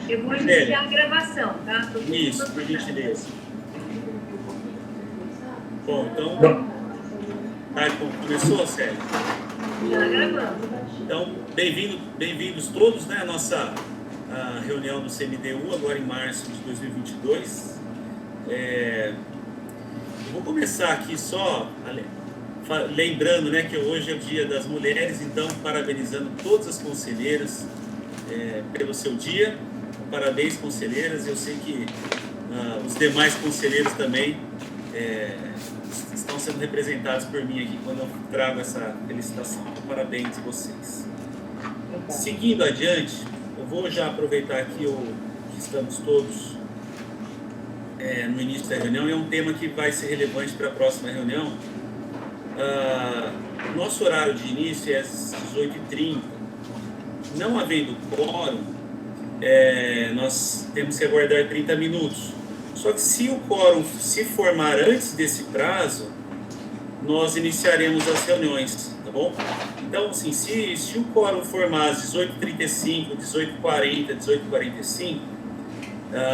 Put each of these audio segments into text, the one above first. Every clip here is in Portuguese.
Eu vou iniciar a gravação, tá? Isso, por gentileza. Bom, então... começou, Célio? Já gravamos. Então, bem-vindos todos, né, à nossa reunião do CMDU, agora em março de 2022. Eu vou começar aqui só lembrando, né, que hoje é o Dia das Mulheres, então parabenizando todas as conselheiras pelo seu dia. Parabéns, conselheiras. Eu sei que os demais conselheiros também estão sendo representados por mim aqui quando eu trago essa felicitação. Então, parabéns a vocês. Seguindo adiante, eu vou já aproveitar aqui que estamos todos no início da reunião. É um tema que vai ser relevante para a próxima reunião. Nosso horário de início é às 18h30. Não havendo quórum, nós temos que aguardar 30 minutos. Só que se o quórum se formar antes desse prazo, nós iniciaremos as reuniões, tá bom? Então, assim, se o quórum formar às 18h35, 18h40, 18h45,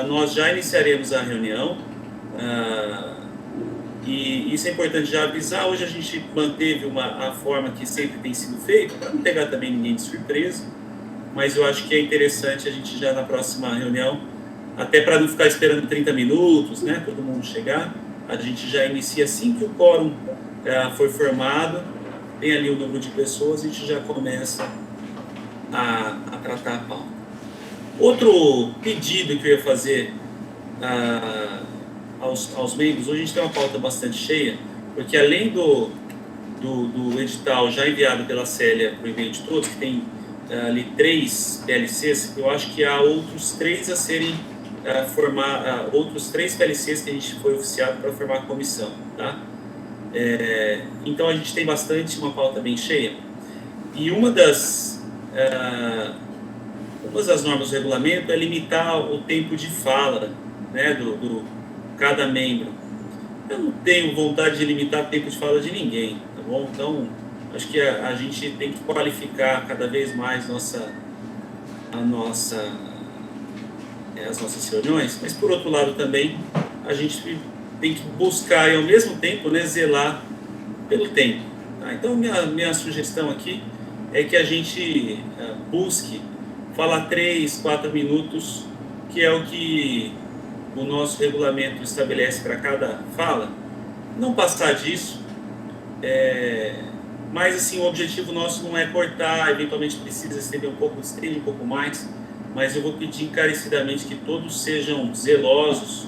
nós já iniciaremos a reunião. E isso é importante já avisar. Hoje a gente manteve a forma que sempre tem sido feita, para não pegar também ninguém de surpresa, mas eu acho que é interessante a gente já na próxima reunião, até para não ficar esperando 30 minutos, né, todo mundo chegar, a gente já inicia assim que o quórum foi formado, tem ali o número de pessoas, a gente já começa a tratar a pauta. Outro pedido que eu ia fazer aos membros, hoje a gente tem uma pauta bastante cheia, porque além do edital já enviado pela Célia para o e-mail de todos, que tem ali 3 PLCs, eu acho que há outros 3 a serem outros 3 PLCs que a gente foi oficiado para formar a comissão, tá? Então a gente tem uma pauta bem cheia, e uma das normas do regulamento é limitar o tempo de fala, né, do cada membro. Eu não tenho vontade de limitar o tempo de fala de ninguém, tá bom? Então acho que a gente tem que qualificar cada vez mais as nossas reuniões, mas por outro lado também a gente tem que buscar e ao mesmo tempo, né, zelar pelo tempo, tá? Então minha sugestão aqui é que a gente busque falar 3, 4 minutos, que é o que o nosso regulamento estabelece para cada fala, não passar disso. Mas assim, o objetivo nosso não é cortar, eventualmente precisa estender um pouco, estende um pouco mais, mas eu vou pedir encarecidamente que todos sejam zelosos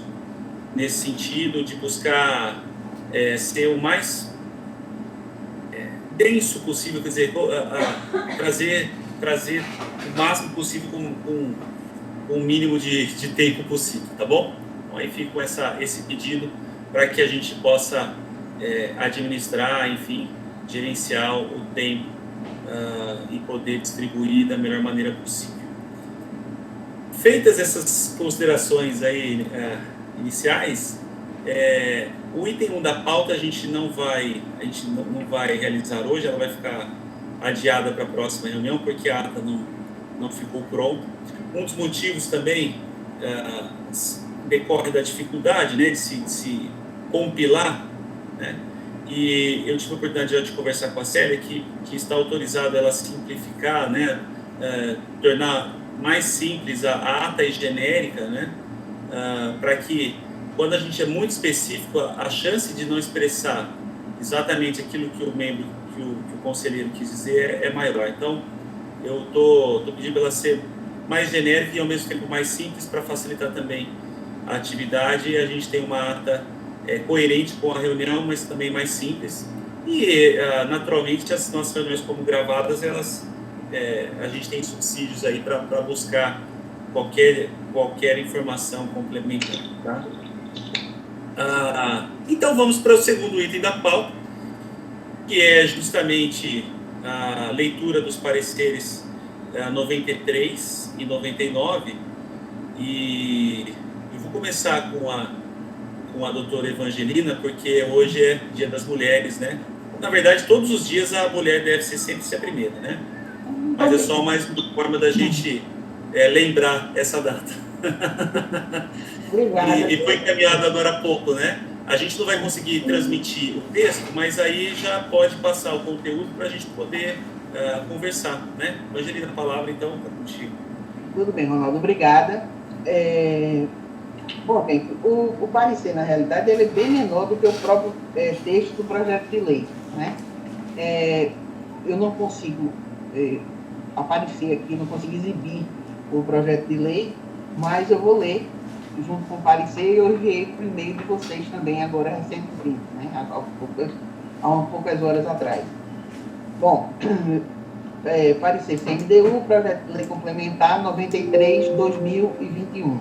nesse sentido de buscar ser o mais denso possível, quer dizer, trazer o máximo possível com o mínimo de tempo possível, tá bom? Então, aí fica esse pedido para que a gente possa administrar, enfim, gerenciar o tempo e poder distribuir da melhor maneira possível. Feitas essas considerações aí iniciais, o item 1 da pauta a gente não vai realizar hoje, ela vai ficar adiada para a próxima reunião, porque a ata não ficou pronta. Um dos motivos também decorre da dificuldade, né, de se compilar, né? E eu tive a oportunidade já de conversar com a Célia, que está autorizada ela simplificar, né, tornar mais simples a ata e genérica, né, para que, quando a gente é muito específico, a chance de não expressar exatamente aquilo que o membro, que o conselheiro quis dizer é maior. Então, eu estou pedindo para ela ser mais genérica e, ao mesmo tempo, mais simples, para facilitar também a atividade, e a gente tem uma ata coerente com a reunião, mas também mais simples. E, naturalmente, as nossas reuniões, como gravadas, a gente tem subsídios aí para buscar qualquer informação complementar, tá? Então, vamos para o segundo item da pauta, que é justamente a leitura dos pareceres 93 e 99, e eu vou começar com a doutora Evangelina, porque hoje é Dia das Mulheres, né? Na verdade, todos os dias a mulher deve sempre ser a primeira, né? Mas é só mais uma forma da gente lembrar essa data. Obrigada. E foi encaminhado agora há pouco, né? A gente não vai conseguir transmitir o texto, mas aí já pode passar o conteúdo para a gente poder conversar, né? Angelina, a palavra, então, está contigo. Tudo bem, Ronaldo, obrigada. Bom, bem, o parecer, na realidade, ele é bem menor do que o próprio texto do projeto de lei, né? Eu não consigo aparecer aqui, não consigo exibir o projeto de lei, mas eu vou ler junto com o parecer, e eu enviei para o e-mail de vocês também, agora recentemente, né? Há poucas horas atrás. Bom, parecer CMDU, projeto de lei complementar 93/2021.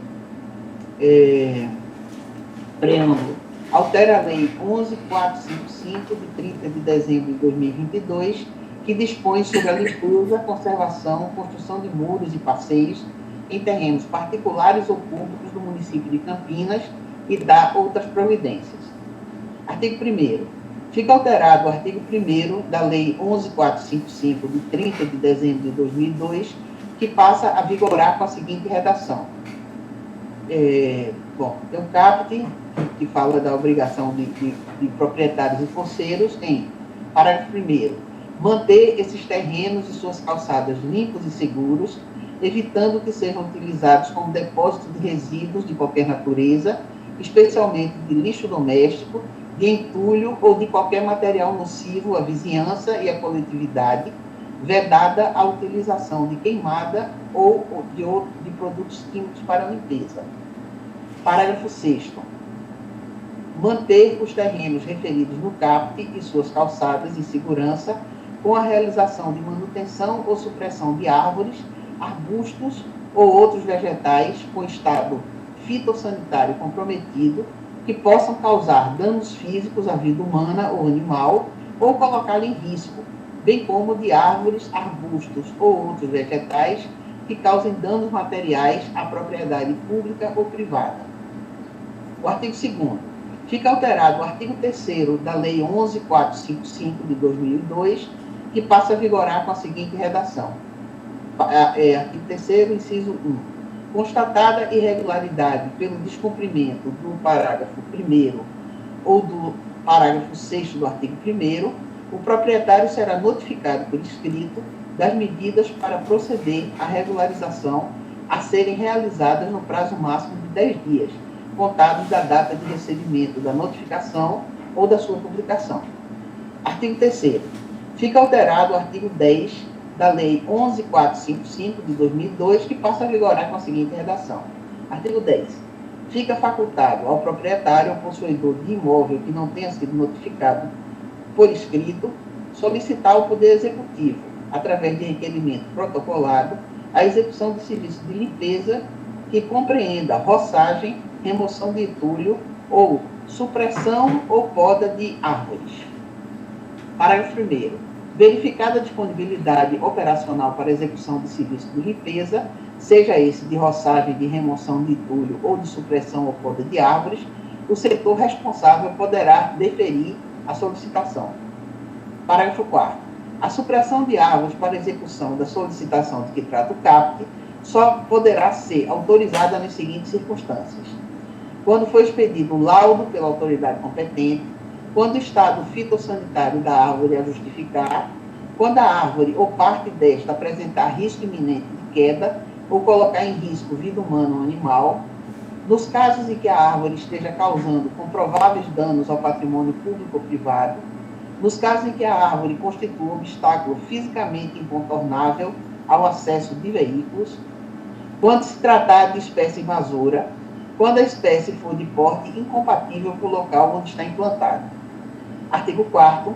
Preâmbulo. Altera a lei 11.455, de 30 de dezembro de 2022, que dispõe sobre a limpeza, conservação, construção de muros e passeios em terrenos particulares ou públicos do município de Campinas e dá outras providências. Artigo 1º. Fica alterado o artigo 1º da Lei 11.455, de 30 de dezembro de 2002, que passa a vigorar com a seguinte redação. Bom, tem um caput que fala da obrigação de proprietários e fosseiros em parágrafo 1º, manter esses terrenos e suas calçadas limpos e seguros, evitando que sejam utilizados como depósito de resíduos de qualquer natureza, especialmente de lixo doméstico, de entulho ou de qualquer material nocivo à vizinhança e à coletividade, vedada a utilização de queimada ou de produtos químicos para limpeza. Parágrafo 6º. Manter os terrenos referidos no caput e suas calçadas em segurança com a realização de manutenção ou supressão de árvores, arbustos ou outros vegetais com estado fitossanitário comprometido que possam causar danos físicos à vida humana ou animal ou colocá-la em risco, bem como de árvores, arbustos ou outros vegetais que causem danos materiais à propriedade pública ou privada. O artigo 2º. Fica alterado o artigo 3º da Lei 11.455, de 2002, que passa a vigorar com a seguinte redação. Artigo 3º, inciso 1. Constatada irregularidade pelo descumprimento do parágrafo 1º ou do parágrafo 6º do artigo 1º, o proprietário será notificado por escrito das medidas para proceder à regularização a serem realizadas no prazo máximo de 10 dias, contados da data de recebimento da notificação ou da sua publicação. Artigo 3º. Fica alterado o artigo 10 da Lei 11.455, de 2002, que passa a vigorar com a seguinte redação. Artigo 10. Fica facultado ao proprietário ou possuidor de imóvel que não tenha sido notificado por escrito, solicitar ao Poder Executivo, através de requerimento protocolado, a execução de serviço de limpeza que compreenda roçagem, remoção de entulho ou supressão ou poda de árvores. Parágrafo 1º. Verificada a disponibilidade operacional para execução de serviço de limpeza, seja esse de roçagem, de remoção de entulho ou de supressão ou poda de árvores, o setor responsável poderá deferir a solicitação. Parágrafo 4º. A supressão de árvores para execução da solicitação de que trata o caput só poderá ser autorizada nas seguintes circunstâncias. Quando for expedido o laudo pela autoridade competente, quando o estado fitossanitário da árvore a justificar, quando a árvore ou parte desta apresentar risco iminente de queda ou colocar em risco vida humana ou animal, nos casos em que a árvore esteja causando comprováveis danos ao patrimônio público ou privado, nos casos em que a árvore constitua um obstáculo fisicamente incontornável ao acesso de veículos, quando se tratar de espécie invasora, quando a espécie for de porte incompatível com o local onde está implantada. Artigo 4º.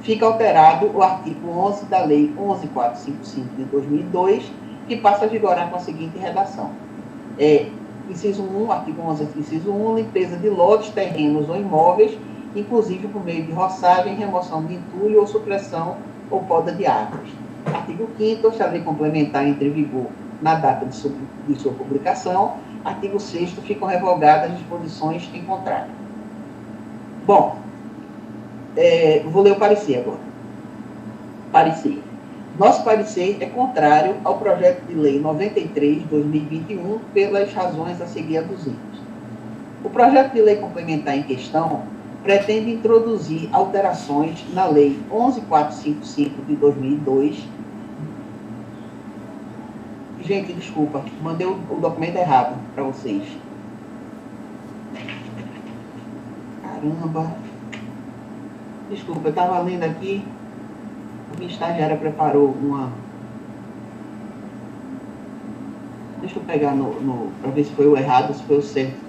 Fica alterado o artigo 11 da Lei 11.455, de 2002, que passa a vigorar com a seguinte redação. Inciso 1, artigo 11, inciso 1, limpeza de lotes, terrenos ou imóveis, inclusive por meio de roçagem, remoção de entulho ou supressão ou poda de árvores. Artigo 5º, se a lei complementar entre em vigor na data de sua publicação. Artigo 6º, ficam revogadas as disposições em contrário. Bom, vou ler o parecer agora. Parecer. Nosso parecer é contrário ao projeto de lei 93/2021 pelas razões a seguir aduzidas. O projeto de lei complementar em questão pretende introduzir alterações na Lei 11.455 de 2002. Gente, desculpa, mandei o documento errado para vocês. Caramba. Desculpa, eu estava lendo aqui. A minha estagiária preparou uma... Deixa eu pegar para ver se foi o errado, se foi o certo.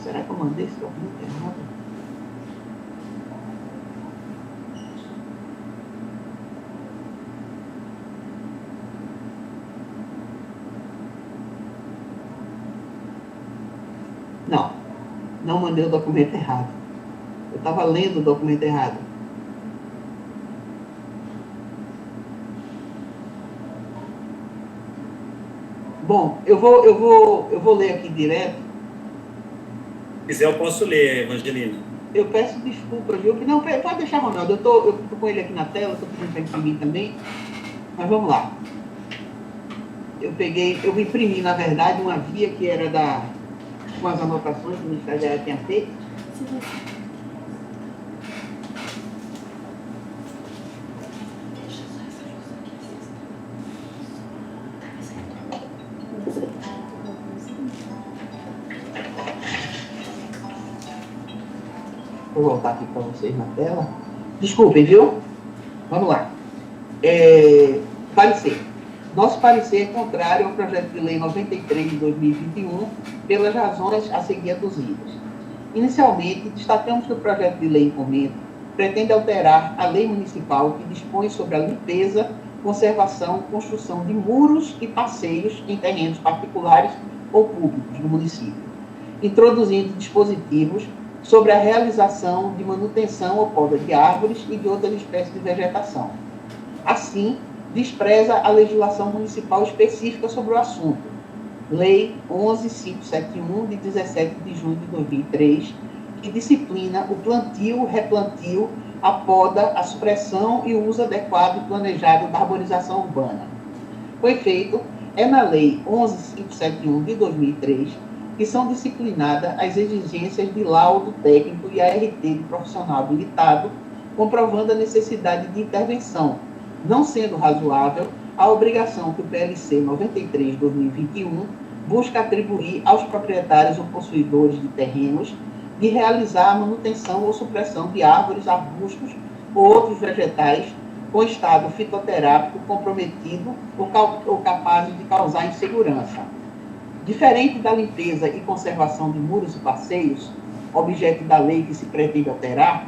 Será que eu mandei esse documento errado? Não mandei o documento errado. Eu estava lendo o documento errado. Bom, eu vou ler aqui direto. Se quiser, eu posso ler, Evangelina. Eu peço desculpas, viu? Não, pode deixar, Ronaldo. Eu tô com ele aqui na tela, estou pedindo para imprimir também. Mas vamos lá. Eu imprimi, na verdade, uma via que era com as anotações que o Ministério já tinha feito. Vou voltar aqui para vocês na tela. Desculpem, viu? Vamos lá. Parecer. Nosso parecer é contrário ao projeto de lei 93 de 2021 pelas razões a seguir aduzidas. Inicialmente, destacamos que o projeto de lei em comento pretende alterar a lei municipal que dispõe sobre a limpeza, conservação, construção de muros e passeios em terrenos particulares ou públicos no município, introduzindo dispositivos sobre a realização de manutenção ou poda de árvores e de outras espécies de vegetação. Assim, despreza a legislação municipal específica sobre o assunto, Lei 11.571, de 17 de junho de 2003, que disciplina o plantio, replantio, a poda, a supressão e o uso adequado e planejado da arborização urbana. Com efeito, é na Lei 11.571, de 2003, que são disciplinadas as exigências de laudo técnico e ART de profissional habilitado, comprovando a necessidade de intervenção, não sendo razoável a obrigação que o PLC 93/2021 busca atribuir aos proprietários ou possuidores de terrenos de realizar a manutenção ou supressão de árvores, arbustos ou outros vegetais com estado fitoterápico comprometido ou capazes de causar insegurança. Diferente da limpeza e conservação de muros e passeios, objeto da lei que se pretende alterar,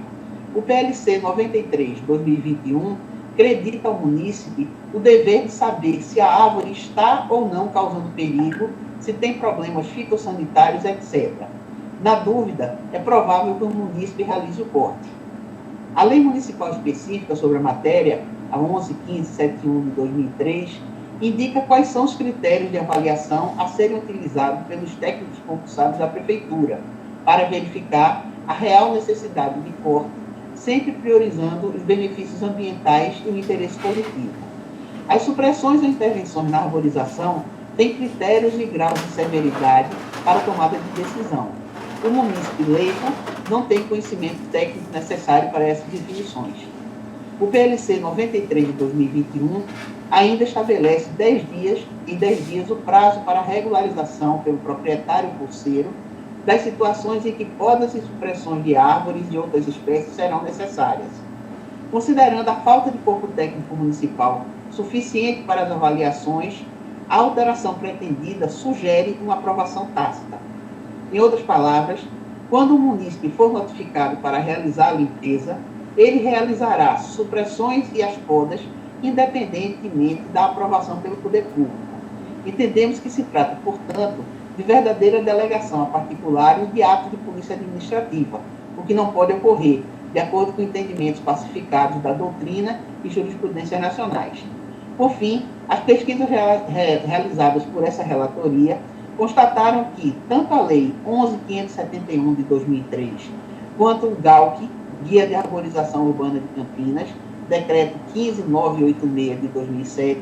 o PLC 93/2021 acredita ao munícipe o dever de saber se a árvore está ou não causando perigo, se tem problemas fitossanitários, etc. Na dúvida, é provável que o munícipe realize o corte. A lei municipal específica sobre a matéria, a 11.1571 de 2003, indica quais são os critérios de avaliação a serem utilizados pelos técnicos concursados da Prefeitura para verificar a real necessidade de corte, sempre priorizando os benefícios ambientais e o interesse coletivo. As supressões ou intervenções na arborização têm critérios e graus de severidade para a tomada de decisão. O munícipe leigo não tem conhecimento técnico necessário para essas definições. O PLC 93 de 2021 ainda estabelece 10 dias o prazo para a regularização pelo proprietário bolseiro das situações em que podas e supressões de árvores e outras espécies serão necessárias. Considerando a falta de corpo técnico municipal suficiente para as avaliações, a alteração pretendida sugere uma aprovação tácita. Em outras palavras, quando o munícipe for notificado para realizar a limpeza, ele realizará supressões e as podas, independentemente da aprovação pelo poder público. Entendemos que se trata, portanto, de verdadeira delegação a particulares de atos de polícia administrativa, o que não pode ocorrer, de acordo com entendimentos pacificados da doutrina e jurisprudências nacionais. Por fim, as pesquisas realizadas por essa relatoria constataram que tanto a Lei 11.571 de 2003, quanto o GAUC, Guia de Arborização Urbana de Campinas, decreto 15986 de 2007,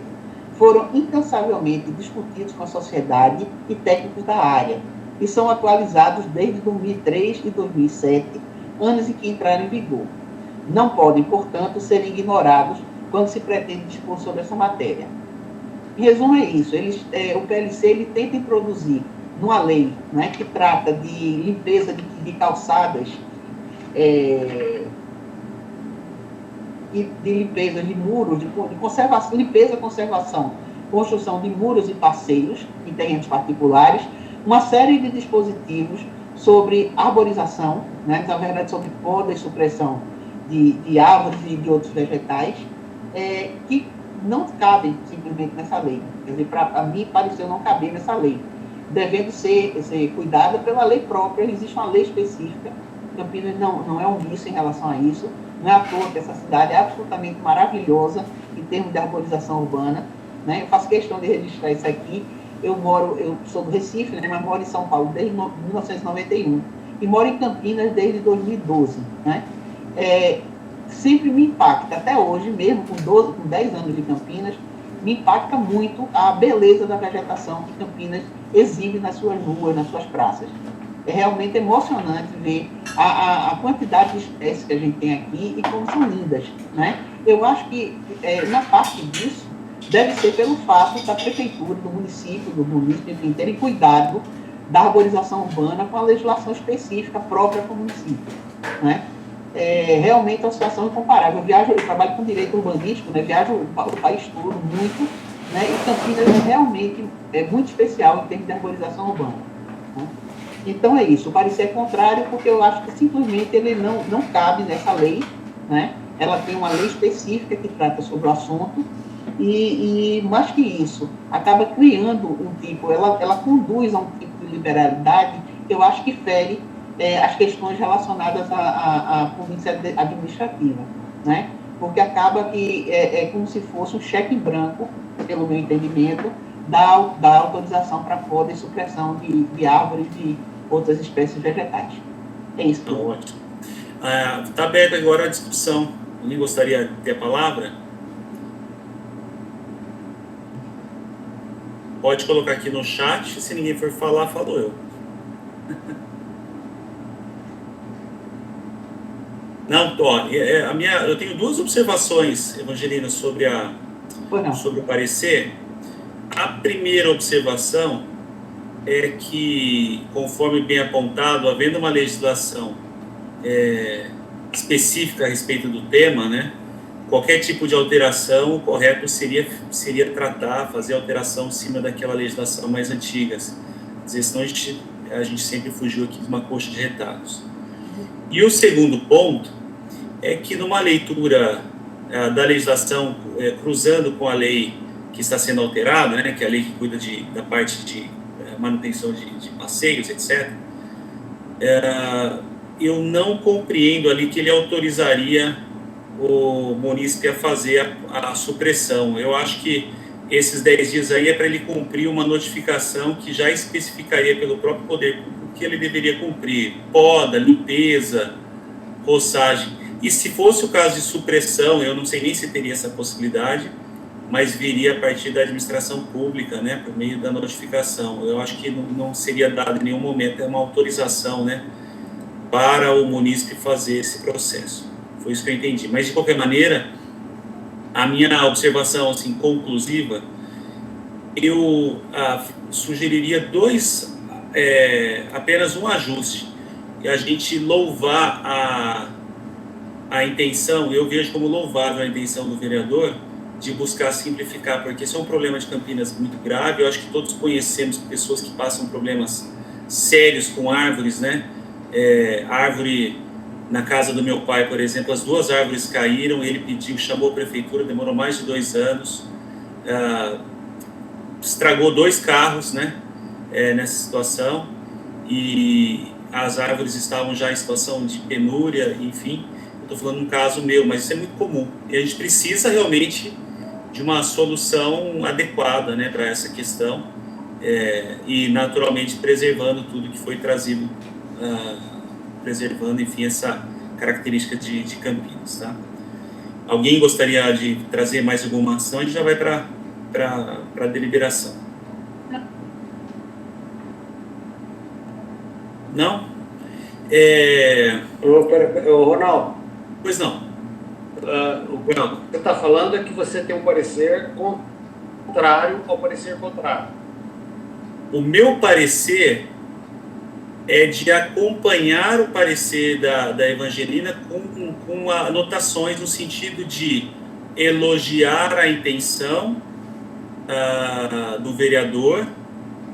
foram incansavelmente discutidos com a sociedade e técnicos da área, e são atualizados desde 2003 e 2007, anos em que entraram em vigor. Não podem, portanto, ser ignorados quando se pretende dispor sobre essa matéria. Em resumo, é isso. O PLC ele tenta introduzir numa lei, né, que trata de limpeza de calçadas e de limpeza de muros, de conservação, limpeza, conservação, construção de muros e passeios em terrenos particulares, uma série de dispositivos sobre arborização, né, na verdade sobre poda e supressão de árvores e de outros vegetais, que não cabem simplesmente nessa lei. Quer dizer, para mim pareceu não caber nessa lei, devendo ser cuidada pela lei própria. Existe uma lei específica. Campinas não é omisso em relação a isso. Não é à toa que essa cidade é absolutamente maravilhosa em termos de arborização urbana, né? Eu faço questão de registrar isso aqui. Eu sou do Recife, né, mas moro em São Paulo desde 1991 e moro em Campinas desde 2012, né? Sempre me impacta, até hoje, mesmo com 10 anos de Campinas, me impacta muito a beleza da vegetação que Campinas exibe nas suas ruas, nas suas praças. É realmente emocionante ver a quantidade de espécies que a gente tem aqui e como são lindas, né? Eu acho que, na parte disso, deve ser pelo fato da prefeitura, do município, enfim, terem cuidado da arborização urbana com a legislação específica própria para o município, né? Realmente é uma situação incomparável. Eu trabalho com direito urbanístico, né? Viajo o país todo muito, né? E Campinas realmente é muito especial em termos de arborização urbana, né? Então é isso. O parecer é contrário porque eu acho que simplesmente ele não cabe nessa lei, né? Ela tem uma lei específica que trata sobre o assunto e mais que isso, acaba criando um tipo, ela conduz a um tipo de liberalidade que eu acho que fere as questões relacionadas à polícia administrativa, né? Porque acaba que é como se fosse um cheque em branco, pelo meu entendimento, da autorização para poda e supressão de árvores e outras espécies vegetais. É isso. Tá ótimo. Está aberta agora a discussão. Alguém gostaria de ter a palavra? Pode colocar aqui no chat. Se ninguém for falar, falo eu. Não, ó, eu tenho duas observações, Evangelina, sobre o parecer. A primeira observação é que, conforme bem apontado, havendo uma legislação específica a respeito do tema, né, qualquer tipo de alteração, o correto seria fazer alteração em cima daquela legislação mais antiga. Quer dizer, senão a gente sempre fugiu aqui de uma coxa de retalhos. E o segundo ponto é que numa leitura da legislação cruzando com a lei que está sendo alterada, né, que é a lei que cuida da parte de manutenção de passeios, etc., eu não compreendo ali que ele autorizaria o munícipe a fazer a supressão. Eu acho que esses 10 dias aí é para ele cumprir uma notificação que já especificaria pelo próprio poder público que ele deveria cumprir: poda, limpeza, roçagem. E se fosse o caso de supressão, eu não sei nem se teria essa possibilidade, mas viria a partir da administração pública, né, por meio da notificação. Eu acho que não seria dado em nenhum momento uma autorização, né, para o munícipe fazer esse processo. Foi isso que eu entendi. Mas, de qualquer maneira, a minha observação assim, conclusiva, eu sugeriria apenas um ajuste. E a gente louvar a intenção, eu vejo como louvável a intenção do vereador de buscar simplificar, porque esse é um problema de Campinas muito grave. Eu acho que todos conhecemos pessoas que passam problemas sérios com árvores, né? Árvore na casa do meu pai, por exemplo, as 2 árvores caíram, ele chamou a prefeitura, demorou mais de 2 anos, estragou 2 carros, né? Nessa situação, e as árvores estavam já em situação de penúria, enfim. Estou falando um caso meu, mas isso é muito comum. E a gente precisa realmente de uma solução adequada, né, para essa questão, e naturalmente preservando tudo que foi trazido preservando, enfim, essa característica de Campinas, tá? Alguém gostaria de trazer mais alguma ação? A gente já vai para a deliberação. Não? Ronaldo, Pois não. o que você está falando é que você tem um parecer contrário ao parecer contrário. O meu parecer é de acompanhar o parecer da Evangelina com anotações no sentido de elogiar a intenção do vereador,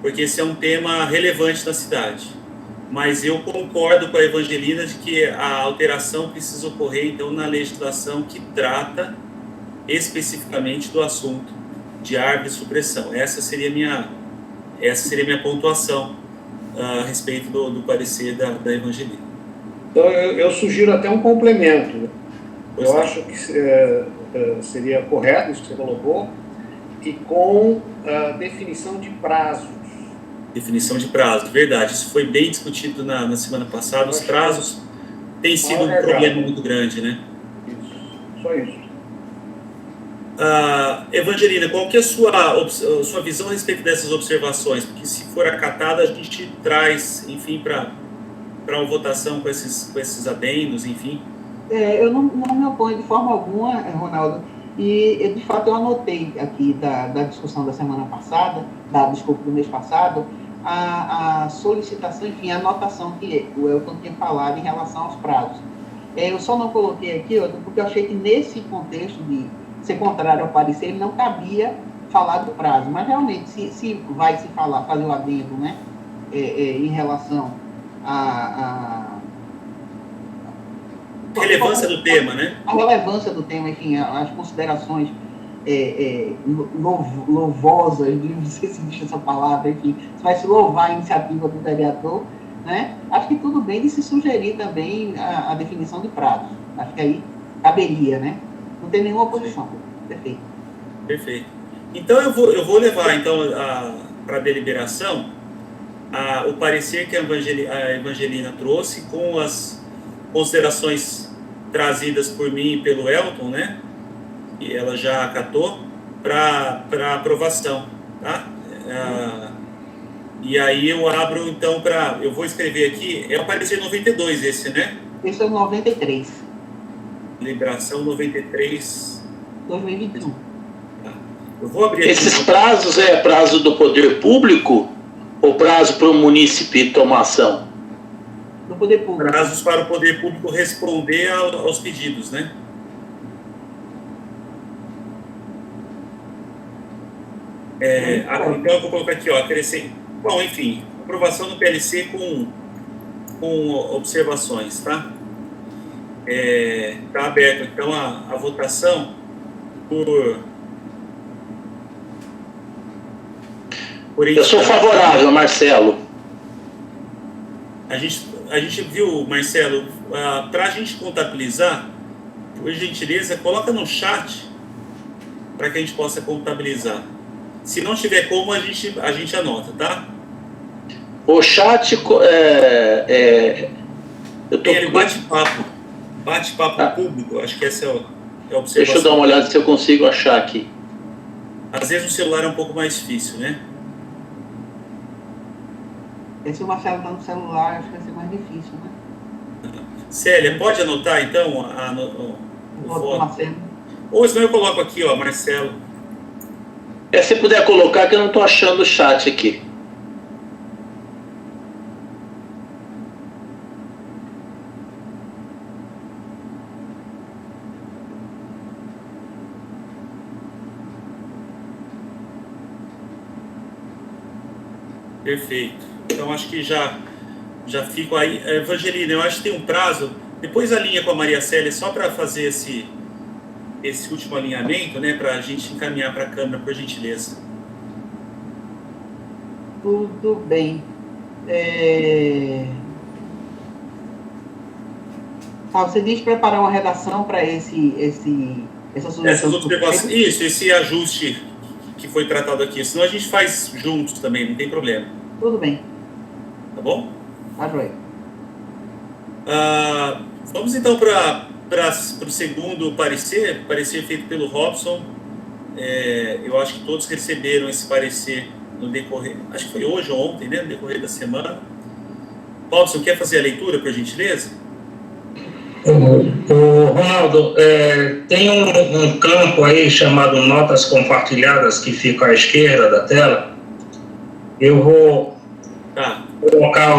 porque esse é um tema relevante na cidade. Mas eu concordo com a Evangelina de que a alteração precisa ocorrer, então, na legislação que trata especificamente do assunto de árvore e supressão. Essa seria minha pontuação a respeito do parecer da Evangelina. Então, eu sugiro até um complemento. Pois Eu não. acho que seria correto isso que você colocou, e com definição de prazos. Definição de prazo, verdade. Isso foi bem discutido na semana passada. Os prazos têm sido um problema muito grande, né? Isso, só isso. Evangelina, qual que é a sua visão a respeito dessas observações? Porque se for acatada, a gente traz, enfim, para uma votação com esses adendos, enfim. Eu não me oponho de forma alguma, Ronaldo, e de fato eu anotei aqui da discussão da semana passada, do mês passado, a solicitação, enfim, a anotação que o Elton tinha falado em relação aos prazos. Eu só não coloquei aqui, porque eu achei que nesse contexto de ser contrário ao parecer, ele não cabia falar do prazo, mas realmente, se vai se falar, fazer o adendo, né, em relação a relevância do tema, né? A relevância do tema, enfim, as considerações louvosas, não sei se existe essa palavra, enfim, se vai se louvar a iniciativa do vereador, né? Acho que tudo bem de se sugerir também a definição de prazos. Acho que aí caberia, né? Não tem nenhuma oposição. Perfeito. Perfeito. Então, eu vou levar, então, para a deliberação o parecer que a Evangelina trouxe com as considerações trazidas por mim e pelo Elton, né? E ela já acatou para aprovação, tá? E aí eu abro, então, eu vou escrever aqui, é o parecer 92 esse, né? Esse é o 93. Deliberação 93. 2021. Tá. Eu vou abrir aqui. Esses prazos é prazo do poder público ou prazo para o munícipe tomar ação? Do poder público. Prazos para o poder público responder aos pedidos, né? Então eu vou colocar aqui, ó, bom, enfim, aprovação do PLC com observações, tá? Tá aberto, então, a votação por Eu sou favorável, Marcelo. A gente viu, Marcelo, para a gente contabilizar, por gentileza, coloca no chat para que a gente possa contabilizar. Se não tiver como, a gente anota, tá? O chat eu tô... Tem ali bate-papo público, acho que essa é a observação. Deixa eu dar uma olhada se eu consigo achar aqui. Às vezes o celular é um pouco mais difícil, né? Se o Marcelo está no celular, acho que vai ser mais difícil, né? Célia, pode anotar, então, o voto? Marcelo. Ou senão eu coloco aqui, ó, Marcelo. Se puder colocar, que eu não estou achando o chat aqui. Perfeito. Então, acho que já fico aí. Evangelina, eu acho que tem um prazo. Depois alinha com a Maria Célia, só para fazer esse último alinhamento, né? Para a gente encaminhar para a Câmara, por gentileza. Tudo bem. Você diz preparar uma redação para essa sugestão. Essas observações. Isso, esse ajuste que foi tratado aqui. Senão a gente faz juntos também, não tem problema. Tudo bem. Tá bom? Tá joia. Vamos então para o segundo parecer feito pelo Robson. Eu acho que todos receberam esse parecer no decorrer, acho que foi hoje ou ontem, né, no decorrer da semana. Robson, quer fazer a leitura, por gentileza? Ronaldo, tem um campo aí chamado Notas Compartilhadas que fica à esquerda da tela. Eu vou colocar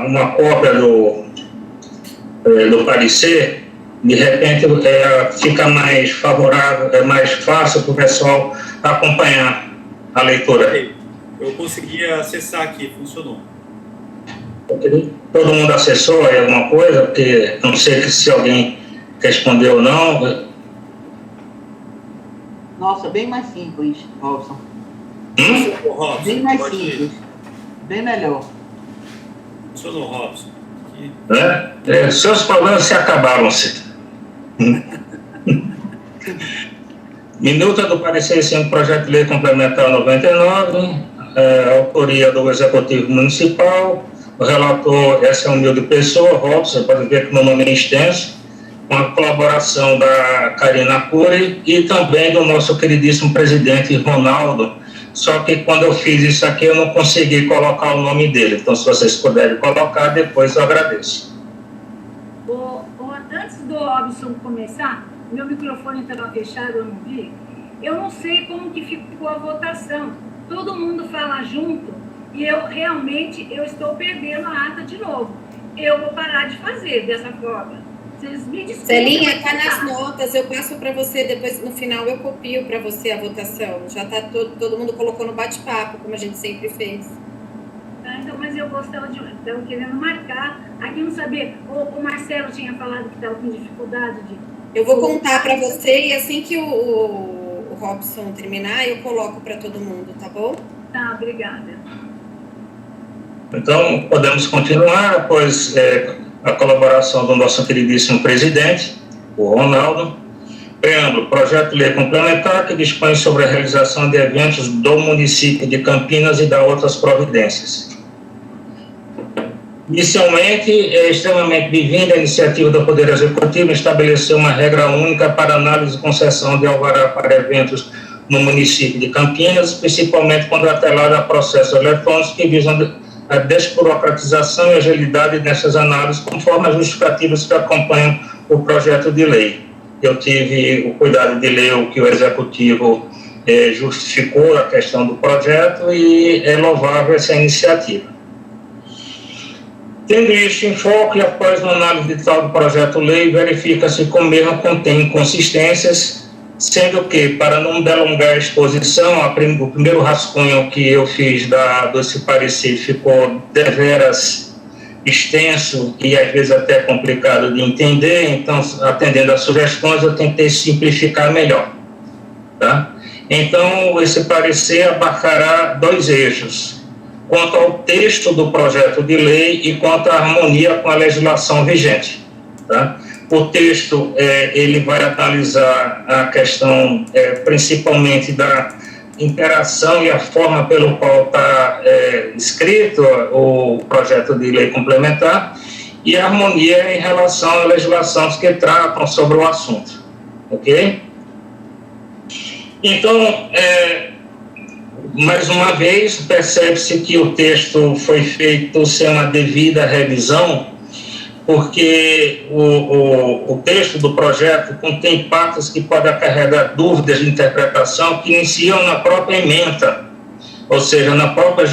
uma cópia do parecer. De repente fica mais favorável, mais fácil para o pessoal acompanhar a leitura. Eu consegui acessar aqui, funcionou. Todo mundo acessou aí alguma coisa? Porque não sei se alguém respondeu ou não. Nossa, bem mais simples, Robson. Robson, bem mais simples. Bem melhor. Funcionou, Robson. Seus problemas se acabaram-se. Minuta do parecer sendo projeto de lei complementar 99, autoria do Executivo Municipal. O relator, essa é a humilde pessoa, Robson, você pode ver que o meu nome é extenso, com a colaboração da Karina Cury e também do nosso queridíssimo presidente Ronaldo. Só que quando eu fiz isso aqui, eu não consegui colocar o nome dele. Então, se vocês puderem colocar, depois eu agradeço. Antes do Robson começar, meu microfone estava fechado, eu não vi. Eu não sei como que ficou a votação. Todo mundo fala junto e eu estou perdendo a ata de novo. Eu vou parar de fazer dessa forma. Vocês me desculpem. Celinha, está nas notas, eu passo para você, depois no final eu copio para você a votação. Já está todo mundo colocou no bate-papo, como a gente sempre fez. Então, mas eu estava querendo marcar. Aqui não sabia, o Marcelo tinha falado que estava com dificuldade de... Eu vou contar para você e assim que o Robson terminar, eu coloco para todo mundo, tá bom? Tá, obrigada. Então, podemos continuar, após a colaboração do nosso queridíssimo presidente, o Ronaldo. Preâmbulo, projeto de lei complementar que dispõe sobre a realização de eventos do município de Campinas e da outras providências. Inicialmente, é extremamente bem-vinda a iniciativa do Poder Executivo em estabelecer uma regra única para análise e concessão de alvará para eventos no município de Campinas, principalmente quando atrelado a processos eletrônicos que visam a desburocratização e agilidade dessas análises, conforme as justificativas que acompanham o projeto de lei. Eu tive o cuidado de ler o que o Executivo justificou a questão do projeto e é louvável essa iniciativa. Tendo isso em foco e após uma análise de tal do projeto-lei, verifica-se que o mesmo contém inconsistências, sendo que, para não delongar a exposição, o primeiro rascunho que eu fiz desse parecer ficou deveras extenso e às vezes até complicado de entender, então, atendendo às sugestões, eu tentei simplificar melhor. Tá? Então, esse parecer abarcará 2 eixos, quanto ao texto do projeto de lei e quanto à harmonia com a legislação vigente. Tá? O texto, ele vai analisar a questão, principalmente da interação e a forma pelo qual está escrito o projeto de lei complementar e a harmonia em relação à legislação que tratam sobre o assunto. Ok? Então, mais uma vez, percebe-se que o texto foi feito sem uma devida revisão, porque o texto do projeto contém partes que podem acarregar dúvidas de interpretação que iniciam na própria ementa, ou seja, na própria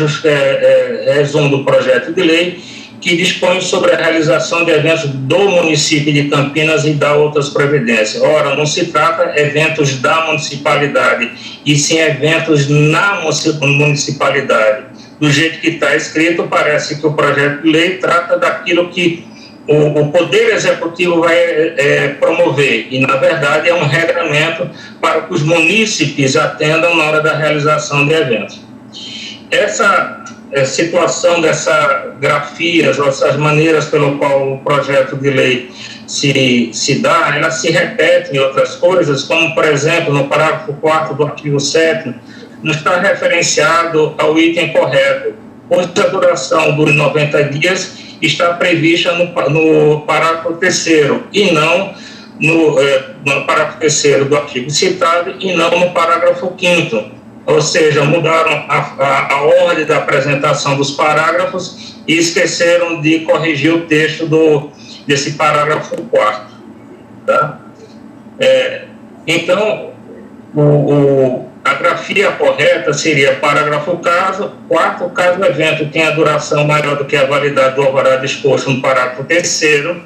resumo do projeto de lei, que dispõe sobre a realização de eventos do município de Campinas e da outras providências. Ora, não se trata de eventos da municipalidade, e sim eventos na municipalidade. Do jeito que está escrito, parece que o projeto de lei trata daquilo que o Poder Executivo vai promover, e, na verdade, é um regramento para que os munícipes atendam na hora da realização de eventos. Essa situação dessa grafia, essas maneiras pelo qual o projeto de lei se dá, ela se repete em outras coisas, como, por exemplo, no parágrafo 4º do artigo 7º, não está referenciado ao item correto, pois a duração dura 90 dias está prevista no parágrafo 3º e não no parágrafo 3º do artigo citado e não no parágrafo 5º. Ou seja, mudaram a ordem da apresentação dos parágrafos e esqueceram de corrigir o texto desse parágrafo 4º. Tá? Então, a grafia correta seria parágrafo 4º, caso o evento tenha duração maior do que a validade do alvará disposto no parágrafo 3º,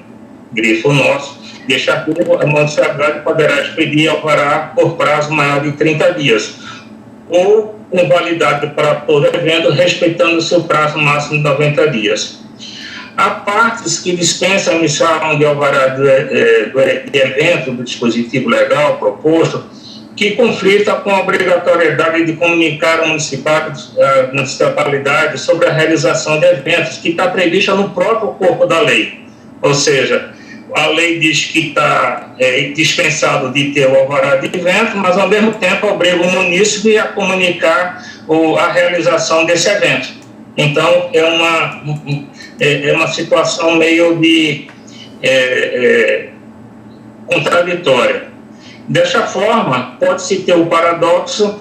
grifo nosso, deste artigo, a municipalidade poderá expedir alvará por prazo maior de 30 dias, ou com validade para todo evento, respeitando o seu prazo máximo de 90 dias. Há partes que dispensam a emissão de alvará de evento do dispositivo legal proposto, que conflita com a obrigatoriedade de comunicar à municipalidade sobre a realização de eventos, que está prevista no próprio corpo da lei. Ou seja, a lei diz que está dispensado de ter o alvará de evento, mas, ao mesmo tempo, obriga o munícipe a comunicar a realização desse evento. Então, é uma situação meio de contraditória. Desta forma, pode-se ter o paradoxo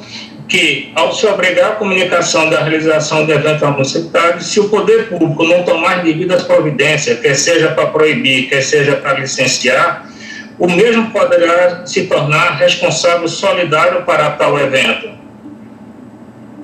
que, ao se obrigar a comunicação da realização de evento à municipalidade, se o poder público não tomar devidas providências, quer seja para proibir, quer seja para licenciar, o mesmo poderá se tornar responsável solidário para tal evento.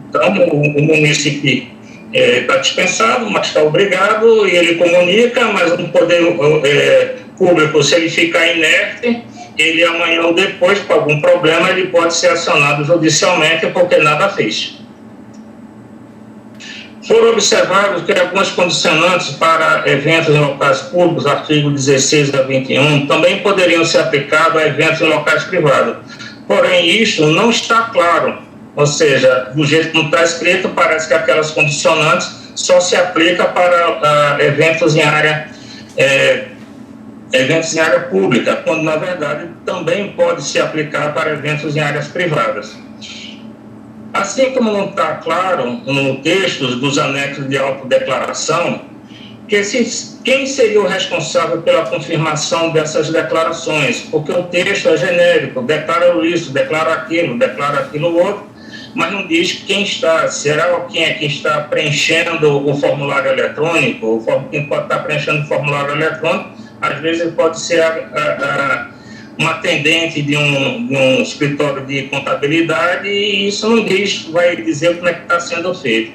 Então, o município está dispensado, mas está obrigado, e ele comunica, mas o poder público, se ele ficar inerte, ele amanhã ou depois, por algum problema, ele pode ser acionado judicialmente porque nada fez. Foram observados que algumas condicionantes para eventos em locais públicos, artigo 16 a 21, também poderiam ser aplicados a eventos em locais privados. Porém, isso não está claro. Ou seja, do jeito que não está escrito, parece que aquelas condicionantes só se aplicam para eventos em área pública, quando, na verdade, também pode se aplicar para eventos em áreas privadas. Assim como não está claro no texto dos anexos de autodeclaração, quem seria o responsável pela confirmação dessas declarações, porque o texto é genérico, declara isso, declara aquilo outro, mas não diz quem está, será quem é que está preenchendo o formulário eletrônico, quem pode estar preenchendo o formulário eletrônico, às vezes pode ser uma atendente de um escritório de contabilidade, e isso não vai dizer como é que está sendo feito.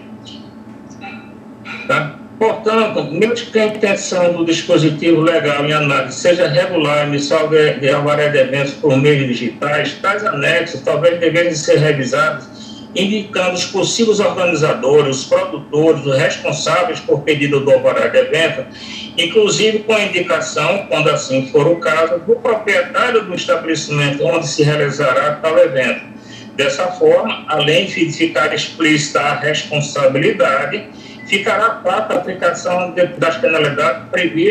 Tá? Portanto, mesmo que a intenção do dispositivo legal em análise seja regular a emissão de alvará de eventos por meios digitais, tais anexos talvez deveriam ser revisados, indicando os possíveis organizadores, os produtores, os responsáveis por pedido do alvará de evento, inclusive com a indicação, quando assim for o caso, do proprietário do estabelecimento onde se realizará tal evento. Dessa forma, além de ficar explícita a responsabilidade, ficará fácil a aplicação das penalidades previstas